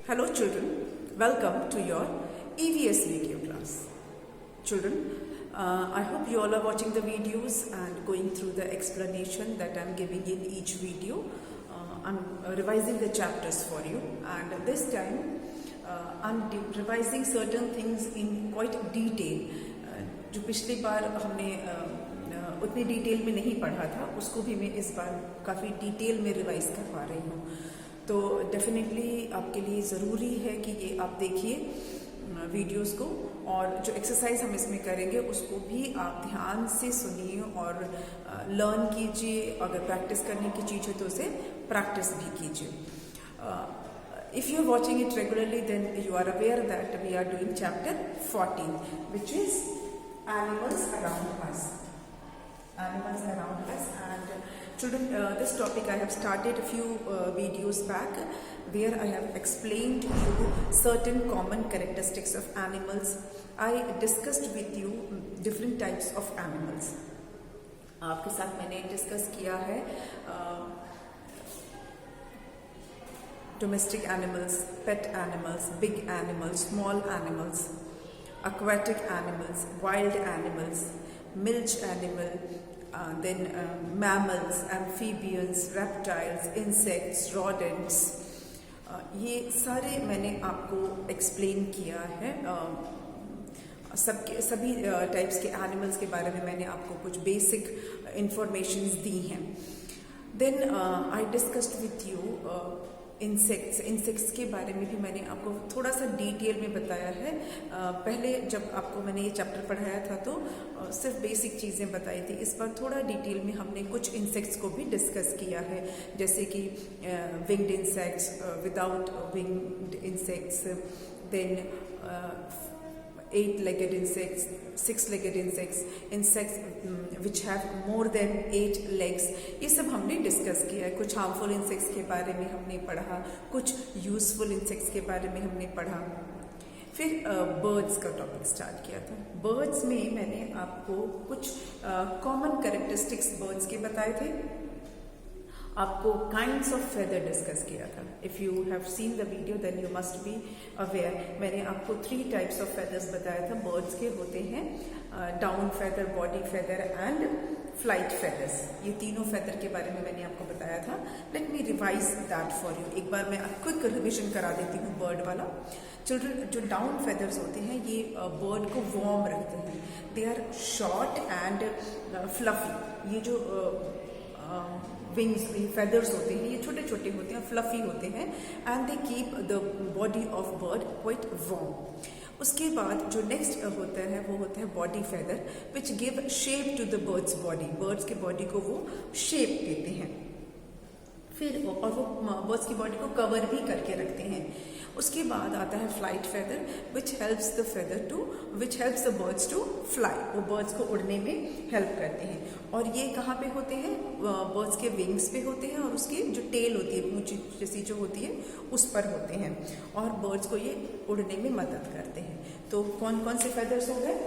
Hello children, welcome to your EVS video class. Children, I hope you all are watching the videos and going through the explanation that I am giving in each video. I'm revising the chapters for you, and this time I'm revising certain things in quite detail. जो पिछली बार हमने उतनी detail में नहीं पढ़ा था, उसको भी मैं इस बार काफ़ी डिटेल में रिवाइज करवा रही हूँ. तो डेफिनेटली आपके लिए ज़रूरी है कि ये आप देखिए वीडियोस को, और जो एक्सरसाइज हम इसमें करेंगे उसको भी आप ध्यान से सुनिए और लर्न कीजिए. अगर प्रैक्टिस करने की चीज़ है तो उसे प्रैक्टिस भी कीजिए. If you are watching it regularly, then you are aware that we are doing chapter 14, which is animals around us. Animals around us. And children, this topic I have started a few videos back, where I have explained to you certain common characteristics of animals. I discussed with you different types of animals. आपके साथ मैंने discuss किया है domestic animals, pet animals, big animals, small animals, aquatic animals, wild animals, milch animal, then mammals, amphibians, reptiles, insects, rodents. ये सारे मैंने आपको explain किया है. सभी टाइप्स के एनिमल्स के बारे में मैंने आपको कुछ बेसिक इंफॉर्मेशंस दी हैं. Then I discussed with you insects के बारे में भी मैंने आपको थोड़ा सा डिटेल में बताया है. पहले जब आपको मैंने ये चैप्टर पढ़ाया था तो सिर्फ बेसिक चीज़ें बताई थी. इस बार थोड़ा डिटेल में हमने कुछ इंसेक्ट्स को भी डिस्कस किया है, जैसे कि winged insects, without winged insects, then 8-legged insects, 6-legged insects, insects which have more than 8 legs. ये सब हमने डिस्कस किया है. कुछ हार्मफुल इंसेक्ट्स के बारे में हमने पढ़ा, कुछ यूजफुल इंसेक्ट्स के बारे में हमने पढ़ा. फिर बर्ड्स का टॉपिक स्टार्ट किया था. बर्ड्स में मैंने आपको कुछ कॉमन कैरेक्टरिस्टिक्स बर्ड्स के बताए थे. आपको काइंड्स ऑफ फेदर डिस्कस किया था. If you have seen the video then you must be aware. मैंने आपको 3 टाइप्स ऑफ फेदर्स बताया था. बर्ड्स के होते हैं down feather, body feather and flight feathers. ये तीनों फेदर के बारे में मैंने आपको बताया था. Let me revise that for you. एक बार मैं क्विक रिविजन करा देती हूँ बर्ड वाला. चिल्ड्रन, जो डाउन फेदर्स होते हैं ये बर्ड को वार्म रखते हैं. They are short and fluffy. ये जो विंग्स, फेदर्स होते हैं, ये छोटे छोटे होते हैं, फ्लफी होते हैं, and they keep the body of bird quite warm. उसके बाद जो नेक्स्ट होता है वो होता है body feather, which give shape to the birds body. Birds की बॉडी को वो शेप देते हैं. फिर और वो बर्ड्स की बॉडी को कवर भी करके रखते हैं. उसके बाद आता है flight feather, which helps the birds to fly. वो बर्ड्स को उड़ने में हेल्प करते हैं. और ये कहाँ पे होते हैं? बर्ड्स के विंग्स पे होते हैं, और उसकी जो टेल होती है, ऊंची जैसी जो होती है, उस पर होते हैं, और बर्ड्स को ये उड़ने में मदद करते हैं. तो कौन कौन से फेदर्स हो गए?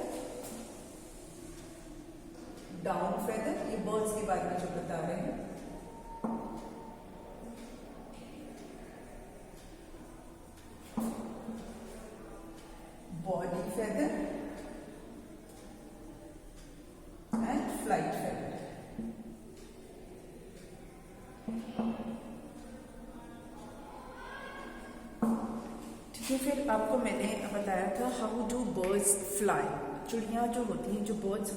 डाउन फेदर, ये बर्ड्स के बारे में जो बता रहे हैं. Body feather and flight feather. ठीक है. फिर आपको मैंने बताया था हाउ डू बर्ड्स फ्लाई. चिड़िया जो होती हैं, जो बर्ड्स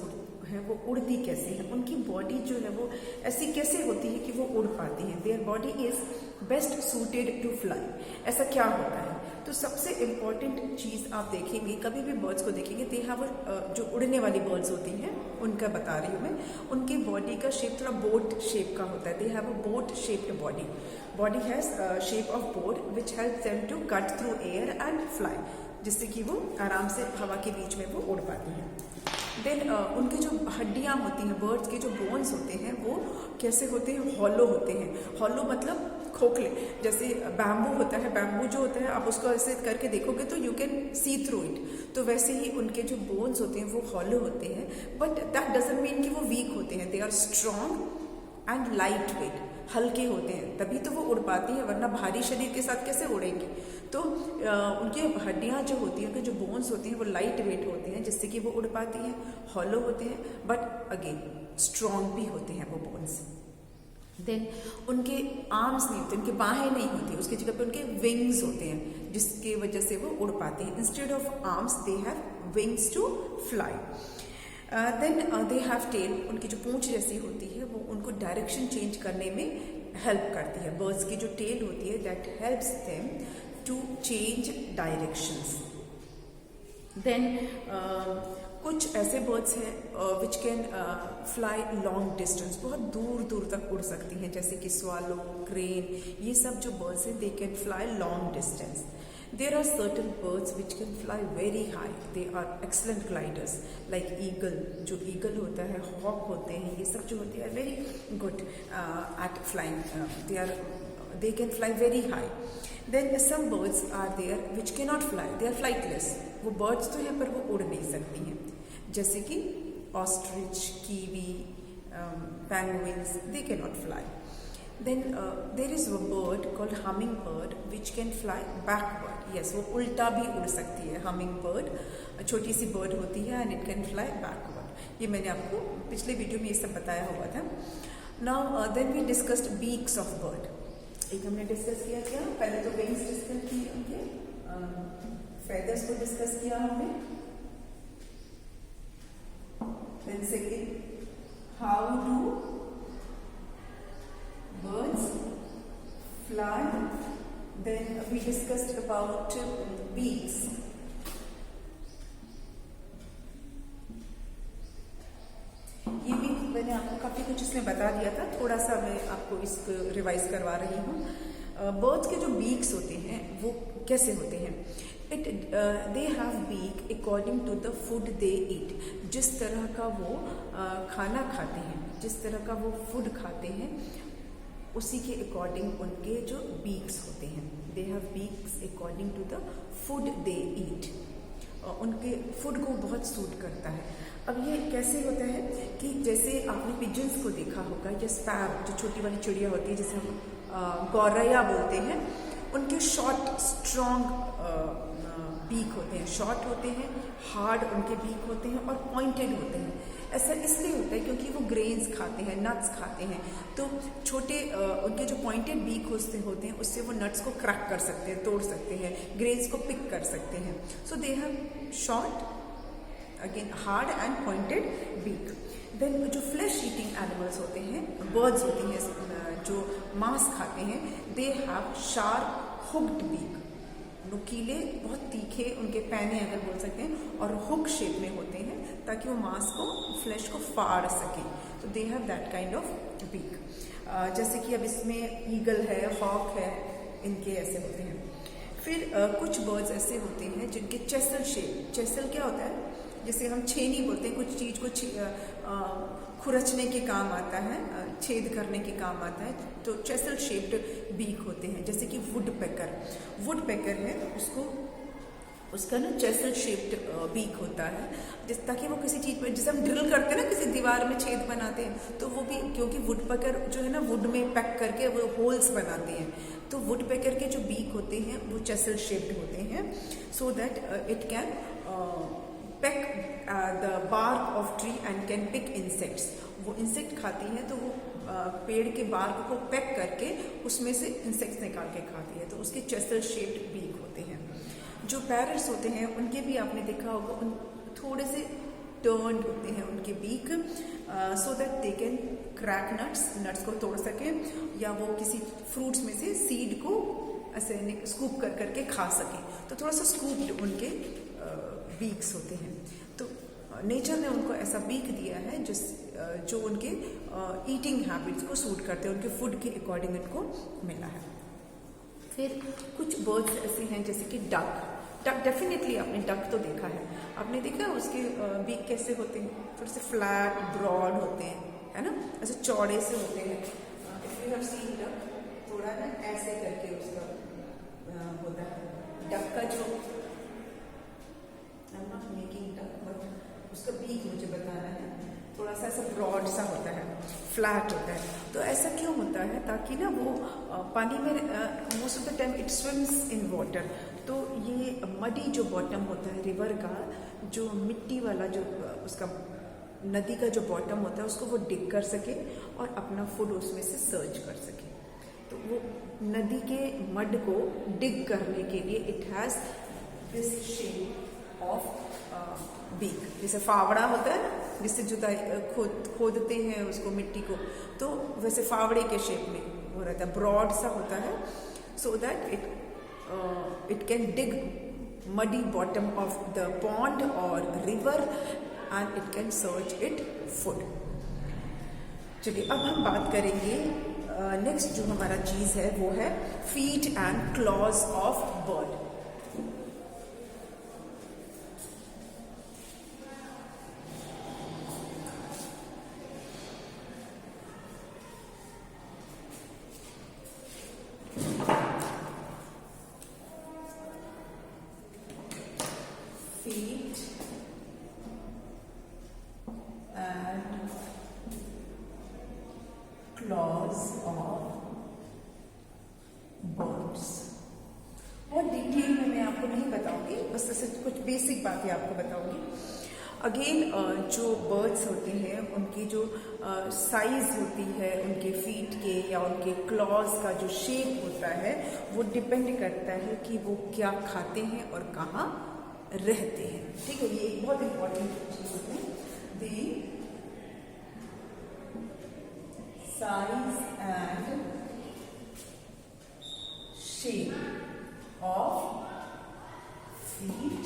है, वो उड़ती कैसे हैं? उनकी बॉडी जो है वो ऐसी कैसे होती है कि वो उड़ पाती हैं? Their body is best suited to fly. ऐसा क्या होता है? तो सबसे इम्पॉर्टेंट चीज़ आप देखेंगे, कभी भी बर्ड्स को देखेंगे, दे हैव जो उड़ने वाली बर्ड्स होती हैं उनका बता रही हूँ मैं. उनके बॉडी का शेप थोड़ा बोट शेप का होता है. They have a boat shaped body. Body has shape of boat which help them to cut through air and fly, जिससे कि वो आराम से हवा के बीच में वो उड़ पाती हैं. देन उनकी जो हड्डियाँ होती हैं, बर्ड्स के जो बोन्स होते हैं, वो कैसे होते हैं? हॉलो होते हैं. हॉलो मतलब खोखले. जैसे बैम्बू होता है, बैम्बू जो होता है आप उसको ऐसे करके देखोगे तो you can see through it. तो वैसे ही उनके जो बोन्स होते हैं वो हॉलो होते हैं. बट दैट डजंट मीन कि वो वीक होते हैं. They are strong and light weight. हल्के होते हैं, तभी तो वो उड़ पाती है, वरना भारी शरीर के साथ कैसे उड़ेंगे। तो उनकी हड्डियां जो होती हैं, उनके जो बोन्स होते हैं वो लाइट वेट होते हैं, जिससे कि वो उड़ पाती हैं, हॉलो होते हैं, बट अगेन स्ट्रॉन्ग भी होते हैं वो बोन्स। देन उनके आर्म्स नहीं होते, उनकी बाहें नहीं होती, उसकी जगह पे उनके विंग्स होते हैं, जिसकी वजह से वो उड़ पाते हैं। Instead of arms they have wings to fly. Then they have tail, उनकी जो पूंछ जैसी होती है वो उनको डायरेक्शन चेंज करने में हेल्प करती है। बर्ड्स की जो टेल होती है that helps them to change directions. Then कुछ ऐसे बर्ड्स हैं which can fly long distance, बहुत दूर दूर तक उड़ सकती हैं, जैसे कि स्वालो, क्रेन, ये सब जो बर्ड्स हैं they can fly long distance. There are certain birds which can fly very high. They are excellent gliders, like eagle. जो eagle होता है, hawk होते हैं, ये सब जो होते हैं very good at flying. They can fly very high. Then some birds are there which cannot fly. They are flightless. वो birds तो हैं पर वो उड़ नहीं सकती हैं, जैसे कि ostrich, kiwi, penguins. They cannot fly. Then there is a bird called hummingbird which can fly backward. Yes, वो उल्टा भी उड़ सकती है। hummingbird छोटी सी बर्ड होती है and it can fly backward. ये मैंने आपको पिछले वीडियो में ये सब बताया हुआ था। Now then we discussed beaks of bird. एक हमने डिस्कस किया क्या, पहले तो विंग्स डिस्कस किए उनके, फेदर्स को डिस्कस किया हमने। Then second, how do birds fly? Then we discussed about beaks. ये भी मैंने आपको काफी कुछ इसमें बता दिया था, थोड़ा सा मैं आपको इसको रिवाइज करवा रही हूँ। बर्ड्स के जो बीक्स होते हैं वो कैसे होते हैं? They have beak according to the food they eat. जिस तरह का वो खाना खाते हैं, जिस तरह का वो फूड खाते हैं, उसी के अकॉर्डिंग उनके जो बीक्स होते हैं। They have beaks according to the food they eat. उनके फूड को बहुत सूट करता है। अब ये कैसे होता है कि जैसे आपने पिजन्स को देखा होगा, या स्पैरो जो छोटी वाली चिड़िया होती है जिसे हम गौरैया बोलते हैं, उनके शॉर्ट स्ट्रॉन्ग बीक होते हैं, शॉर्ट होते हैं, हार्ड उनके बीक होते हैं और पॉइंटेड होते हैं। ऐसा इसलिए होता है क्योंकि वो ग्रेन्स खाते हैं, नट्स खाते हैं, तो छोटे उनके जो पॉइंटेड बीक होते हैं उससे वो नट्स को क्रैक कर सकते हैं, तोड़ सकते हैं, ग्रेन्स को पिक कर सकते हैं। So they have short, again hard and pointed beak. Then जो फ्लैश ईटिंग एनिमल्स होते हैं, बर्ड्स होती हैं जो मांस खाते हैं, they have sharp hooked beak. नुकीले, बहुत तीखे उनके पैने अगर बोल सकते हैं, और हुक शेप में होते हैं ताकि वो मांस को, फ्लैश को फाड़ सके। तो they have that kind of beak. जैसे कि अब इसमें ईगल है, हॉक है, इनके ऐसे होते हैं। फिर कुछ बर्ड्स ऐसे होते हैं जिनके चेसल शेप, चेसल क्या होता है, जैसे हम छेनी बोलते हैं, कुछ चीज को खुरचने के काम आता है, छेद करने के काम आता है, तो चेसल शेप्ड बीक होते हैं। जैसे कि वुड पैकर है, उसका ना चेसल शेप्ड बीक होता है, ताकि वो किसी चीज में, जैसे हम ड्रिल करते हैं ना, किसी दीवार में छेद बनाते हैं, तो वो भी क्योंकि वुड पैकर जो है ना, वुड में पैक करके वो होल्स बनाते हैं, तो वुड पैकर के जो बीक होते हैं वो चेसल शेप्ड होते हैं, so that it can peck the bark of tree and can pick insects. वो इंसेक्ट खाती है तो वो पेड़ के बार्क को पैक करके उसमें से इंसेक्ट्स निकाल के खाती है, तो उसके चेसल शेप्ड बीक होते हैं। जो पैरट्स होते हैं उनके भी आपने देखा होगा, उन थोड़े से टर्न्ड होते हैं उनके beak, so that they can crack nuts को तोड़ सके, या वो किसी फ्रूट्स में से सीड को ऐसे स्कूप करके खा सके, तो थोड़ा सा स्कूप्ड उनके बीक्स होते हैं। तो नेचर ने उनको ऐसा बीक दिया है जो उनके ईटिंग हैबिट्स को सूट करते हैं, उनके फूड के अकॉर्डिंग इनको मिला है। फिर कुछ बर्ड्स ऐसे हैं जैसे कि डक डेफिनेटली आपने डक तो देखा है, आपने देखा उसके बीक कैसे होते हैं, थोड़े से फ्लैट ब्रॉड होते हैं, है ना, ऐसे चौड़े से होते हैं। If you have scene duck, थोड़ा ना ऐसे करके उसका होता है। डक का जो उसका बीक मुझे बताना है, थोड़ा सा ऐसा ब्रॉड सा होता है, फ्लैट होता है। तो ऐसा क्यों होता है? ताकि ना वो पानी में most of the time it swims in water, तो ये मडी जो बॉटम होता है रिवर का, जो मिट्टी वाला जो उसका नदी का जो बॉटम होता है उसको वो डिग कर सके और अपना फूड उसमें से सर्च कर सके। तो वो नदी के मड को डिग करने के लिए it has this shape of beak, जैसे फावड़ा होता है ना, जिससे जुताई खोदते हैं उसको मिट्टी को, तो वैसे फावड़े के शेप में वो रहता है, ब्रॉड सा होता है, so that it can dig muddy bottom of the pond or river and it can search it food। चलिए अब हम बात करेंगे नेक्स्ट जो हमारा चीज है वो है feet and clause of bird. Feet and claws of birds। बहुत डिटेल में मैं आपको नहीं बताऊंगी, बस ऐसे कुछ बेसिक बातें आपको बताऊंगी। अगेन जो बर्ड्स होते हैं उनकी जो साइज होती है उनके फीट के या उनके क्लॉज का जो शेप होता है वो डिपेंड करता है कि वो क्या खाते हैं और कहाँ रहते हैं। ठीक है, ये एक बहुत इंपॉर्टेंट चीज होती है। The size and shape of feet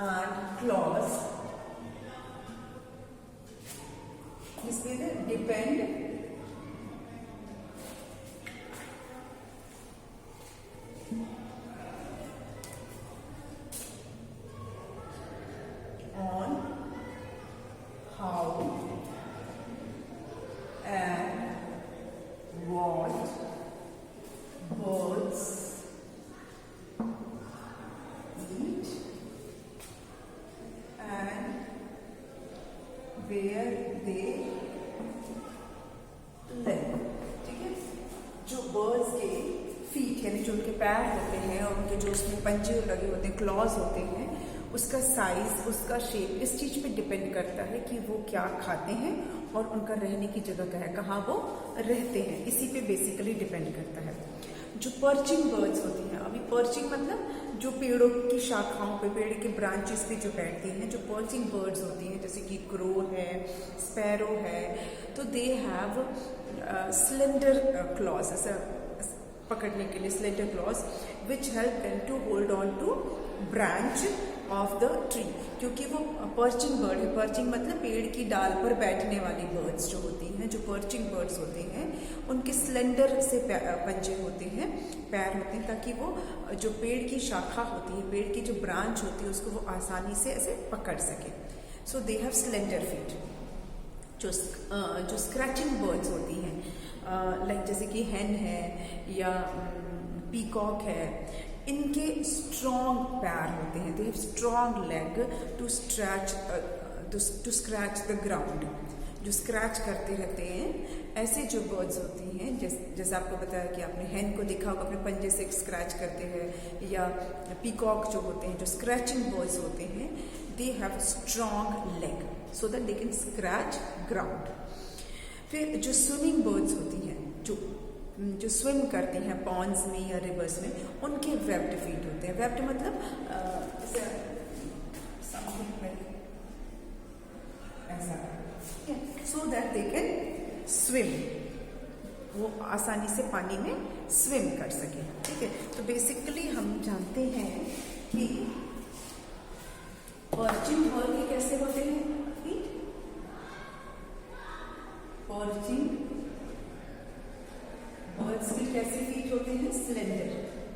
and clause this will depend on how and what birds eat and where they live। ठीक है, जो बर्ड्स के फीट यानी जो उनके पैर होते हैं और उनके जो उसमें पंजे लगे होते हैं, क्लॉज होते हैं, उसका साइज उसका शेप इस चीज पे डिपेंड करता है कि वो क्या खाते हैं और उनका रहने की जगह क्या है, कहाँ वो रहते हैं, इसी पे बेसिकली डिपेंड करता है। जो पर्चिंग बर्ड्स होती हैं, अभी पर्चिंग मतलब जो पेड़ों की शाखाओं पे, पेड़ के ब्रांचेस पे जो बैठती हैं, जो पर्चिंग बर्ड्स होती हैं जैसे कि क्रो है, स्पैरो है, तो दे हैव स्लेंडर क्लॉज, ऐसा पकड़ने के लिए slender claws which help them to hold on to branch of the tree, क्योंकि वो पर्चिंग बर्ड है। पर्चिंग मतलब पेड़ की डाल पर बैठने वाली बर्ड्स जो होती हैं, जो पर्चिंग बर्ड्स होते हैं उनके स्लेंडर से पंजे होते हैं, पैर होते हैं, ताकि वो जो पेड़ की शाखा होती है, पेड़ की जो ब्रांच होती है उसको वो आसानी से ऐसे पकड़ सके। सो दे हैव स्लेंडर फीट। जो स्क्रैचिंग बर्ड्स होती हैं लाइक जैसे कि हेन है या पीकॉक है, इनके स्ट्रॉन्ग पैर होते हैं, they have strong leg to scratch the ground, जो स्क्रैच करते रहते हैं। ऐसे जो बर्ड्स होती हैं, जैसे आपको बताया कि आपने हेन को देखा होगा अपने पंजे से स्क्रैच करते हैं, या पीकॉक जो होते हैं जो स्क्रैचिंग बर्ड्स होते हैं, they have strong leg so that they can scratch ground. फिर जो स्विमिंग बर्ड्स होती हैं, जो स्विम करती हैं पॉन्ड्स में या रिवर्स में, उनके वेब्ड फीट होते हैं। वेब्ड मतलब जैसे ऐसा, सो दैट दे कैन स्विम, वो आसानी से पानी में स्विम कर सके। ठीक है, तो बेसिकली हम जानते हैं कि पर्चिंग बर्ड के कैसे होते हैं फीट। पर्चिंग बर्ड्स के कैसे फीट होते हैं, स्लेंडर,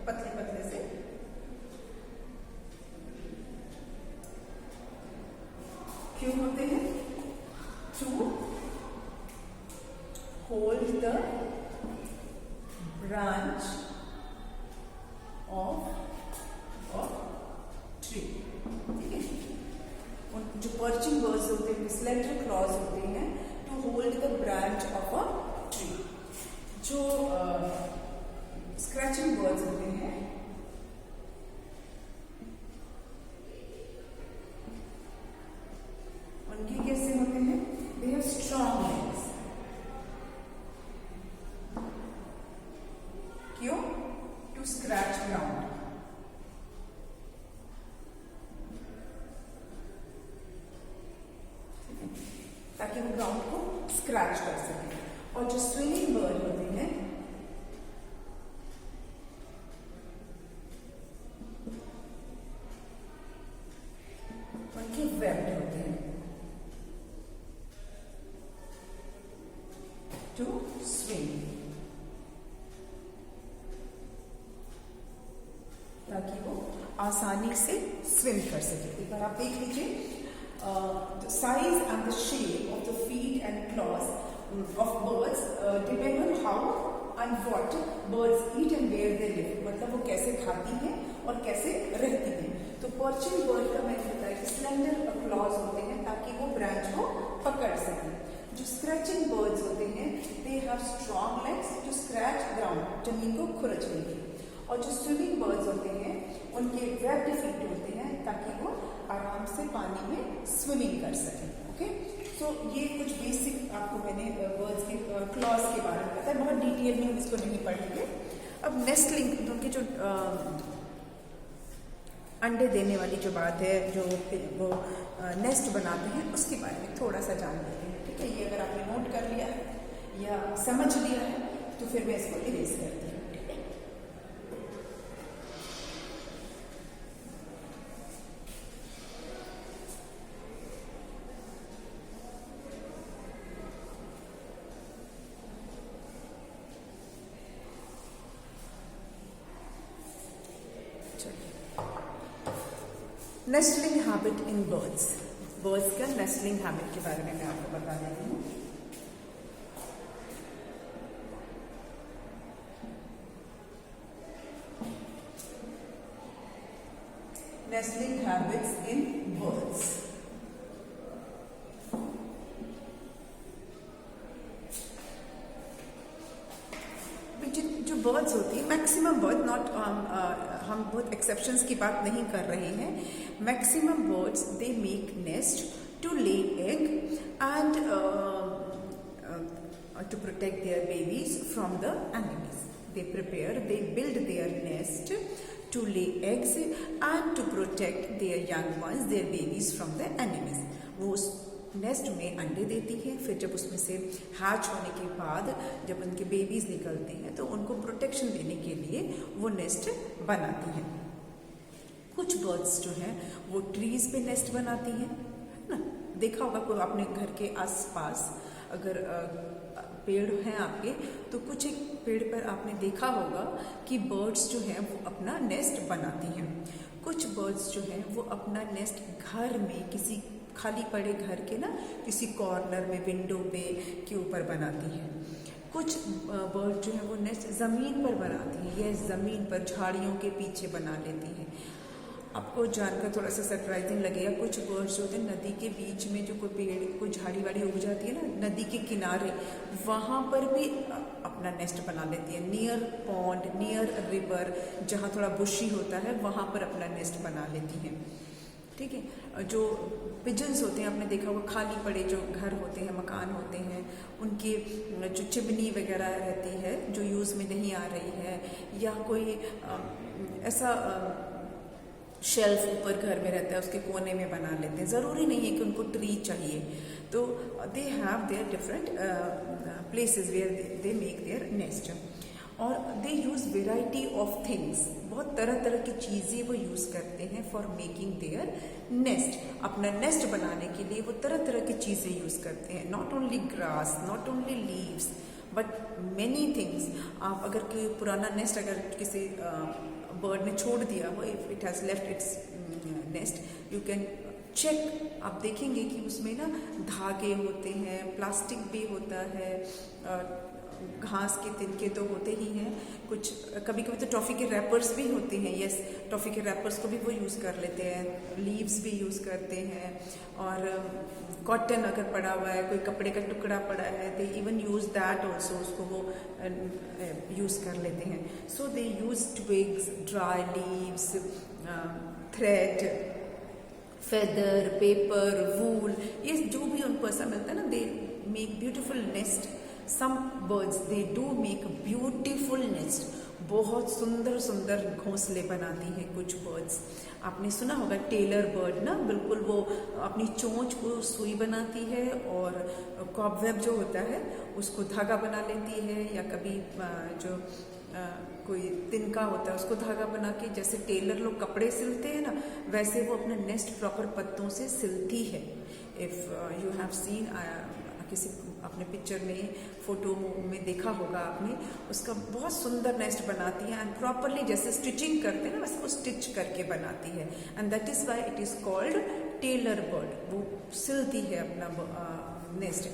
पतले पतले से। क्यों होते हैं, to hold the branch of tree. ठीक है, जो पर्चिंग बर्ड्स होते हैं स्लेंडर क्लॉज होते हैं to hold the branch of a tree. जो स्क्रैचिंग बर्ड्स होते हैं स्क्रैच ग्राउंड, ताकि वो ग्राउंड को स्क्रैच कर सके। और जो स्विमिंग बर्ड होते हैं उनके वेब्ड होते हैं टू स्विम, ताकि वो आसानी से स्विम कर सके। एक बार आप देख लीजिए, the size and the shape of the feet and claws of birds depend on how and what birds eat and where they live। मतलब वो कैसे खाती हैं और कैसे रहती हैं। तो पर्चिंग बर्ड का मैंने बताया कि स्लेंडर क्लॉज होते हैं ताकि वो ब्रांच को पकड़ सके। जो स्क्रैचिंग बर्ड्स होते हैं they have strong legs to scratch ground, जमीन को खुरचने के लिए। और जो स्विमिंग बर्ड्स होते हैं उनके वेब्ड फीट होते हैं ताकि वो आराम से पानी में स्विमिंग कर सकें। ओके, सो ये कुछ बेसिक आपको मैंने बर्ड्स के क्लॉज के बारे में बताया, बहुत डिटेल में हम इसको नहीं पढ़ेंगे। अब नेस्टलिंग, उनके जो अंडे देने वाली जो बात है, जो वो नेस्ट बनाते हैं, उसके बारे में थोड़ा सा जान लेते हैं। ठीक है, ये अगर आपने नोट कर लिया है या समझ लिया है तो फिर मैं इसको इरेज करती हूँ। Nestling habit in birds, birds का नेस्टलिंग हैबिट के बारे में मैं आपको बता रही हूँ। Nestling habits in birds. जो बर्ड्स होती है, मैक्सिमम बर्ड, नॉट हम बहुत एक्सेप्शंस की बात नहीं कर रहे हैं। Maximum birds they make nest to lay egg and to protect their babies from the enemies. They prepare, they build their nest to lay eggs and to protect their young ones, their babies from the enemies. वो nest में अंडे देती है, फिर जब उसमें से hatch होने के बाद जब उनके बेबीज निकलते हैं तो उनको प्रोटेक्शन देने के लिए वो नेस्ट बनाती हैं। कुछ बर्ड्स जो हैं वो ट्रीज पे नेस्ट बनाती हैं ना, देखा होगा कोई आपने घर के आसपास अगर पेड़ हैं आपके, तो कुछ एक पेड़ पर आपने देखा होगा कि बर्ड्स जो हैं वो अपना नेस्ट बनाती हैं। कुछ बर्ड्स जो हैं वो अपना नेस्ट घर में, किसी खाली पड़े घर के ना किसी कॉर्नर में, विंडो पे के ऊपर बनाती हैं। कुछ बर्ड जो है वो नेस्ट ज़मीन पर बनाती हैं, या ज़मीन पर झाड़ियों के पीछे बना लेती हैं। आपको जानकर थोड़ा सा सरप्राइजिंग लगेगा, कुछ बर्ड्स जो होते हैं नदी के बीच में, जो कोई पेड़, कोई झाड़ी वाड़ी उग जाती है ना नदी के किनारे, वहाँ पर भी अपना नेस्ट बना लेती है। नियर पॉन्ड, नियर रिवर, जहाँ थोड़ा बुशी होता है वहाँ पर अपना नेस्ट बना लेती हैं। ठीक है, जो पिजन्स होते हैं आपने देखा होगा, खाली पड़े जो घर होते हैं, मकान होते हैं, उनके जो चिमनी वगैरह रहती है जो यूज़ में नहीं आ रही है, या कोई ऐसा शेल्फ ऊपर घर में रहता है उसके कोने में बना लेते हैं। ज़रूरी नहीं है कि उनको ट्री चाहिए, तो they have their different places where they make their nest. और they use variety of things, बहुत तरह तरह की चीज़ें वो यूज़ करते हैं फॉर मेकिंग देयर नेस्ट। अपना नेस्ट बनाने के लिए वो तरह तरह की चीज़ें यूज़ करते हैं, not only grass, not only leaves, but many things. आप अगर कोई पुराना नेस्ट अगर किसी बर्ड ने छोड़ दिया हो, if it has left its nest, you can check, आप देखेंगे कि उसमें ना धागे होते हैं, प्लास्टिक भी होता है, घास के तिनके तो होते ही हैं, कुछ कभी कभी तो टॉफ़ी के रैपर्स भी होते हैं। यस, टॉफ़ी के रैपर्स को भी वो यूज़ कर लेते हैं, लीव्स भी यूज़ करते हैं, और कॉटन अगर पड़ा हुआ है, कोई कपड़े का टुकड़ा पड़ा है, they even use that also, उसको वो यूज़ कर लेते हैं। So they use twigs, dry leaves, thread, feather, paper, wool, ये जो भी उनको ऐसा मिलता है ना, they make beautiful nest some birds they do make beautiful nest, बहुत सुंदर सुंदर घोंसले बनाती हैं कुछ बर्ड्स। आपने सुना होगा टेलर बर्ड ना, बिल्कुल वो अपनी चोंच को सुई बनाती है और कॉबवेब जो होता है उसको धागा बना लेती है, या कभी जो कोई तिनका होता है उसको धागा बना के, जैसे टेलर लोग कपड़े सिलते हैं ना, वैसे वो अपना नेस्ट प्रॉपर पत्तों से सिलती है। इफ यू हैव सीन, किसी अपने पिक्चर में फोटो में देखा होगा आपने, उसका बहुत सुंदर नेस्ट बनाती है एंड प्रॉपरली जैसे स्टिचिंग करते हैं ना वैसे वो स्टिच करके बनाती है, and that is why it is called tailor bird. वो सिलती है अपना नेस्ट।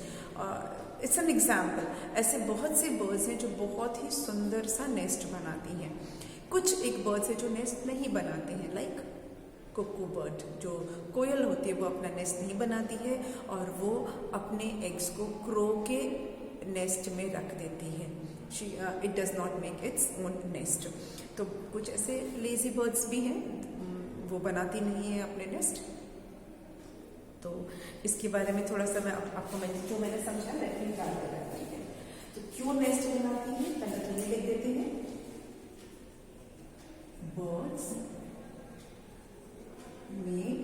It's an example. ऐसे बहुत से बर्ड्स हैं जो बहुत ही सुंदर सा नेस्ट बनाती हैं। कुछ एक बर्ड्स है जो नेस्ट नहीं बनाते हैं, लाइक कुकू बर्ड, जो कोयल होती है वो अपना नेस्ट नहीं बनाती है और वो अपने एग्स को क्रो के नेस्ट में रख देती है। It does not make its own nest. तो कुछ ऐसे लेजी बर्ड्स भी हैं, वो बनाती नहीं है अपने नेस्ट। तो इसके बारे में थोड़ा सा मैं आपको मैंने समझा, लेट मी निकाल करती है। तो क्यों नेस्ट बनाती है, पहले तो ये लिख देते हैं, birds make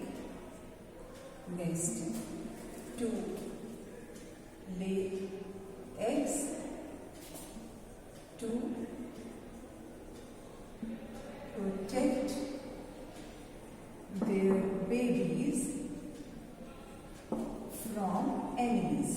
nest to lay eggs to protect their babies from enemies।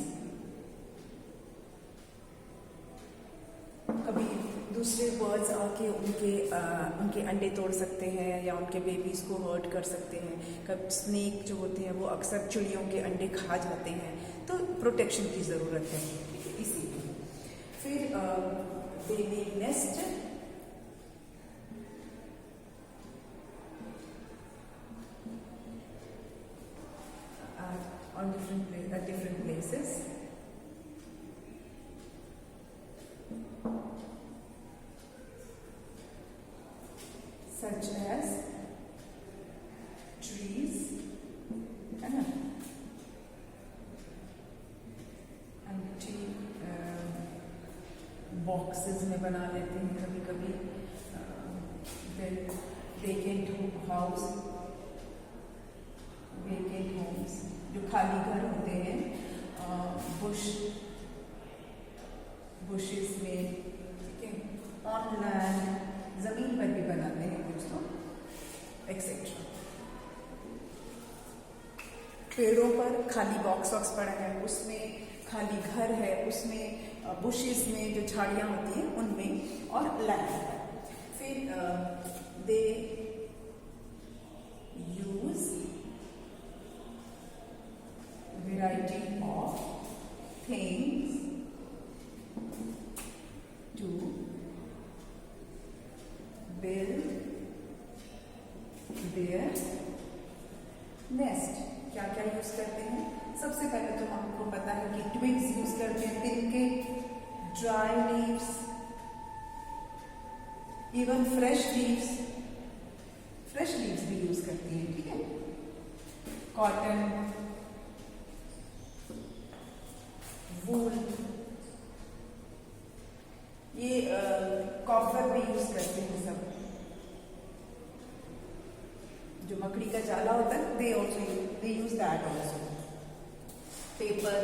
कभी दूसरे बर्ड्स आके उनके अंडे तोड़ सकते हैं या उनके बेबीज को हर्ट कर सकते हैं। कभी स्नेक जो होते हैं वो अक्सर चिड़ियों के अंडे खा जाते हैं, तो प्रोटेक्शन की ज़रूरत है, इसीलिए। फिर दे make nest on different places, such as trees, है ना, बॉक्सेस में बना लेते हैं कभी कभी। वेकेंट हाउस, वेकेंट होम्स जो खाली घर होते हैं, बुशेस में, ठीक है, ऑन लैंड जमीन पर भी बनाते हैं कुछ लोग, एक्सेट्रा। पेड़ों पर खाली बॉक्स पड़ा है, उसमें खाली घर है, उसमें बुशेस में जो झाड़ियां होती हैं उनमें, और लैंड पर। फिर दे use variety of things to build their nest। क्या क्या यूज करते हैं? सबसे पहले तो हमको पता है कि ट्विग्स यूज करते हैं, तिनके, dry leaves, even fresh leaves भी यूज करती हैं, ठीक है। कॉटन, वूल, ये कॉपर भी यूज करते हैं सब, जो मकड़ी का जाला होता है, they use that also. Paper,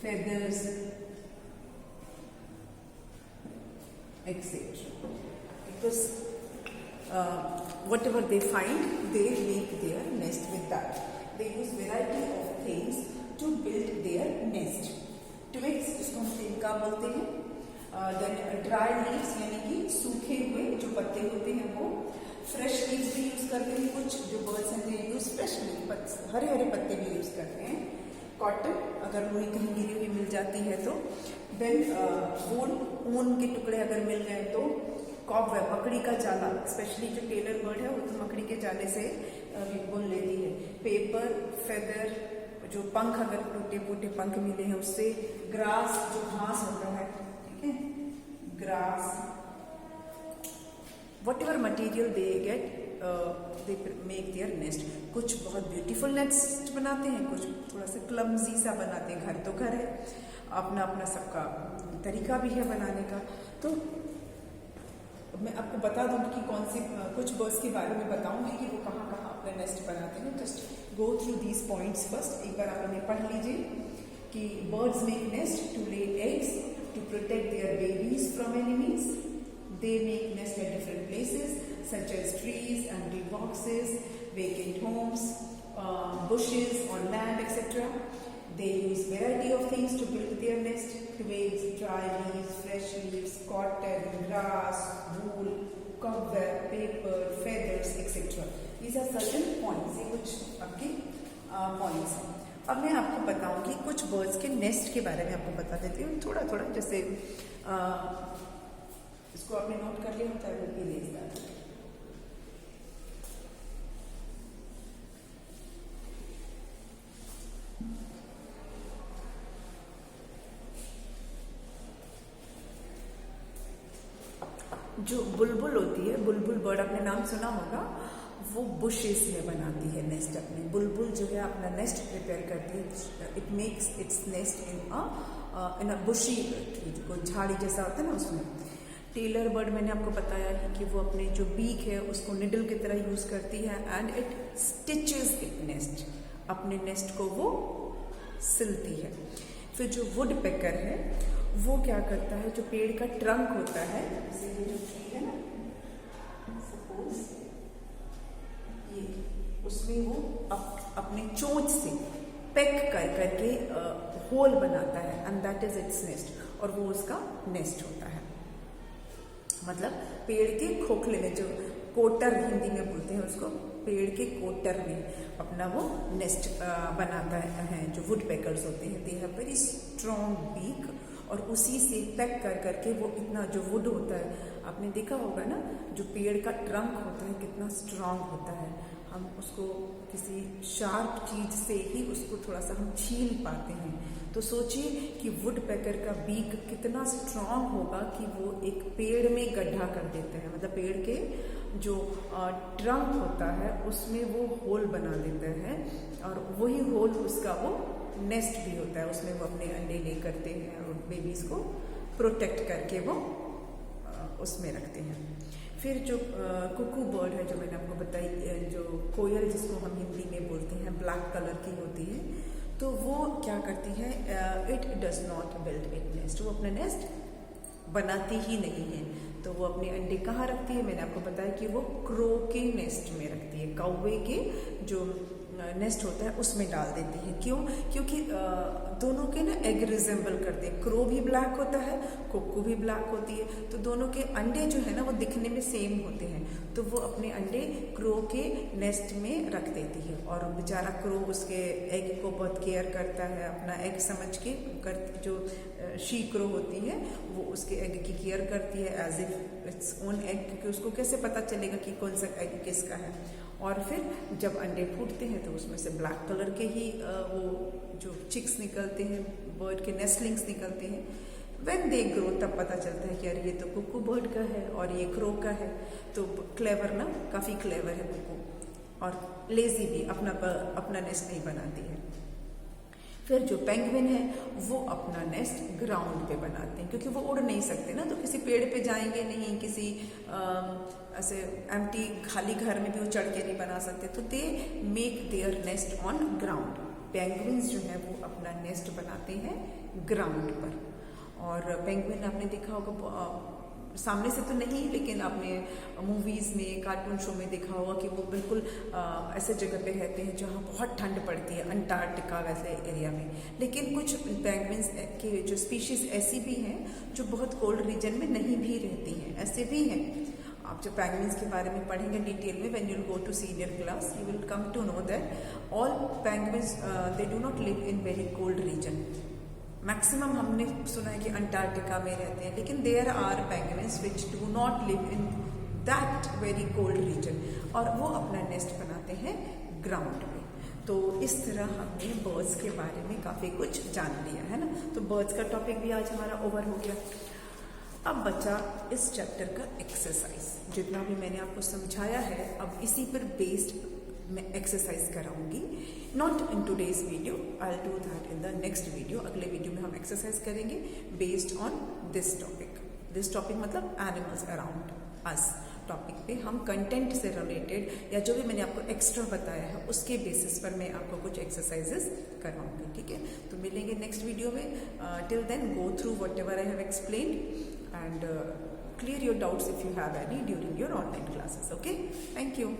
feathers, etc. Because whatever they find, they make their nest with that. They use variety of things to build their nest. Twigs, इसको हम तिनका बोलते हैं। Then dry leaves, यानी कि सूखे हुए जो पत्ते होते हैं वो। फ्रेश लीव्स भी यूज करते हैं कुछ जो बर्ड्स हैं, दे use fresh leave, Hare Hare पत्ते भी यूज करते हैं। कॉटन, अगर रुई कहीं गिरी हुई मिल जाती है तो। देन वूल, ऊन के टुकड़े अगर मिल गए तो। कॉबवेब, मकड़ी का जाला, स्पेशली जो टेलर बर्ड है वो तो मकड़ी के जाले से बुन लेती है। पेपर, फेदर, जो पंख अगर टूटे फूटे पंख मिले हैं उससे। ग्रास, जो घास होता है, ठीक है, grass, whatever material they get they make their nest. कुछ बहुत ब्यूटीफुल नेस्ट बनाते हैं, कुछ थोड़ा सा क्लमजी सा बनाते हैं। घर तो घर है, अपना अपना सबका तरीका भी है बनाने का। तो मैं आपको बता दूंगी कि कौन सी कुछ बर्ड्स के बारे में बताऊंगी कि वो कहाँ कहाँ अपना नेस्ट बनाते हैं। Just go through these points first. एक बार आप उन्हें पढ़ लीजिए कि birds make nest to lay eggs, to protect their babies from enemies. They make nest at different places such as trees, empty boxes, vacant homes, bushes on land, etc. They use variety of things to build their nest: twigs, dry leaves, fresh leaves, cotton, grass, wool, cobweb, paper, feathers, etc. These are certain points. ये कुछ आपके points हैं। अब मैं आपको बताऊंगी कुछ birds के नेस्ट के बारे में आपको बता देती हूँ थोड़ा थोड़ा। जैसे इसको आपने नोट कर लिया होता है, वो भी ले जो बुलबुल होती है, बुलबुल बर्ड आपने नाम सुना होगा, वो बुशेस में बनाती है नेस्ट अपने। बुलबुल जो है अपना नेस्ट प्रिपेयर करती है। It makes its nest in a bushy tree, जो झाड़ी जैसा होता है ना उसमें। टेलर बर्ड मैंने आपको बताया है कि वो अपने जो बीक है उसको निडल की तरह यूज करती है and it stitches it nest, अपने नेस्ट को वो सिलती है। फिर जो वुड पेकर है वो क्या करता है, जो पेड़ का ट्रंक होता है, जैसे ये जो ट्री है ना, सपोज ये, उसमें वो अपने चोंच से पेक कर करके होल बनाता है and that is its nest, और वो उसका नेस्ट होता है। मतलब पेड़ के खोखले में, जो कोटर हिंदी में बोलते हैं उसको, पेड़ के कोटर में अपना वो नेस्ट बनाता है। जो वुड पेकर्स होते हैं, they have very strong beak, और उसी से पैक कर करके वो इतना, जो वुड होता है आपने देखा होगा ना, जो पेड़ का ट्रंक होता है कितना स्ट्रांग होता है। हम उसको किसी शार्प चीज से ही उसको थोड़ा सा हम छील पाते हैं। तो सोचिए कि वुड पैकर का बीक कितना स्ट्रांग होगा कि वो एक पेड़ में गड्ढा कर देता है। मतलब पेड़ के जो ट्रंक होता है उसमें वो होल बना देता है, और वही होल उसका वो नेस्ट भी होता है। उसमें वो अपने अंडे ले करते हैं और बेबीज को प्रोटेक्ट करके वो उसमें रखते हैं। फिर जो कुकू बर्ड है, जो मैंने आपको बताई, जो कोयल जिसको हम हिंदी में बोलते हैं, ब्लैक कलर की होती है, तो वो क्या करती है, it does not build it nest, वो अपना नेस्ट बनाती ही नहीं है। तो वो अपने अंडे कहाँ रखती है, मैंने आपको बताया कि वो क्रो के नेस्ट में रखती है, कौवे के जो नेस्ट होता है उसमें डाल देती है। क्यों? क्योंकि दोनों के ना एग रिजेंबल करते हैं। क्रो भी ब्लैक होता है, कुक्कू भी ब्लैक होती है, तो दोनों के अंडे जो है ना वो दिखने में सेम होते हैं। तो वो अपने अंडे क्रो के नेस्ट में रख देती है, और बेचारा क्रो उसके एग को बहुत केयर करता है, अपना एग समझ के जो शी क्रो होती है वो उसके एग की केयर करती है as if its own egg, क्योंकि उसको कैसे पता चलेगा कि कौन सा एग किसका है। और फिर जब अंडे फूटते हैं तो उसमें से ब्लैक कलर के ही वो जो चिक्स निकलते हैं, बर्ड के नेस्टलिंग्स निकलते हैं। व्हेन दे ग्रो तब पता चलता है कि यार ये तो कुक्कू बर्ड का है और ये क्रो का है। तो क्लेवर ना, काफ़ी क्लेवर है कुक्कू, और लेजी भी, अपना नेस्ट नहीं बनाती है। फिर जो पेंगुइन है वो अपना नेस्ट ग्राउंड पे बनाते हैं, क्योंकि वो उड़ नहीं सकते ना, तो किसी पेड़ पे जाएंगे नहीं, किसी ऐसे एम्प्टी खाली घर में भी वो चढ़ के नहीं बना सकते। तो दे make their nest on ground. Penguins जो है वो अपना नेस्ट बनाते हैं ग्राउंड पर। और पेंगुइन आपने देखा होगा, सामने से तो नहीं, लेकिन आपने मूवीज में, कार्टून शो में देखा होगा कि वो बिल्कुल ऐसे जगह पे रहते हैं जहाँ बहुत ठंड पड़ती है, अंटार्कटिका वैसे एरिया में। लेकिन कुछ पेंगुइन्स के जो स्पीशीज ऐसी भी हैं जो बहुत कोल्ड रीजन में नहीं भी रहती हैं, ऐसे भी हैं। आप जब पेंगुइन्स के बारे में पढ़ेंगे डिटेल में, when you will go to senior class, you will come to know that all penguins they do not live in very cold region. Maximum हमने सुना है कि अंटार्कटिका में रहते हैं, लेकिन there are penguins which do not live in that very cold region, और वो अपना नेस्ट बनाते हैं ग्राउंड में। तो इस तरह हमने बर्ड्स के बारे में काफ़ी कुछ जान लिया है ना। तो बर्ड्स का टॉपिक भी आज हमारा ओवर हो गया। अब बचा इस चैप्टर का एक्सरसाइज। जितना भी मैंने आपको समझाया है अब इसी पर बेस्ड मैं एक्सरसाइज कराऊंगी। Not in today's video, I will do that in the next video. अगले वीडियो में हम एक्सरसाइज करेंगे based on this topic. This topic मतलब एनिमल्स अराउंड अस टॉपिक पे हम कंटेंट से रिलेटेड या जो भी मैंने आपको एक्स्ट्रा बताया है उसके बेसिस पर मैं आपको कुछ एक्सरसाइजेस करवाऊंगी, ठीक है। तो मिलेंगे नेक्स्ट वीडियो में। Till then go through whatever I have explained and clear your doubts if you have any during your online classes. Okay, thank you.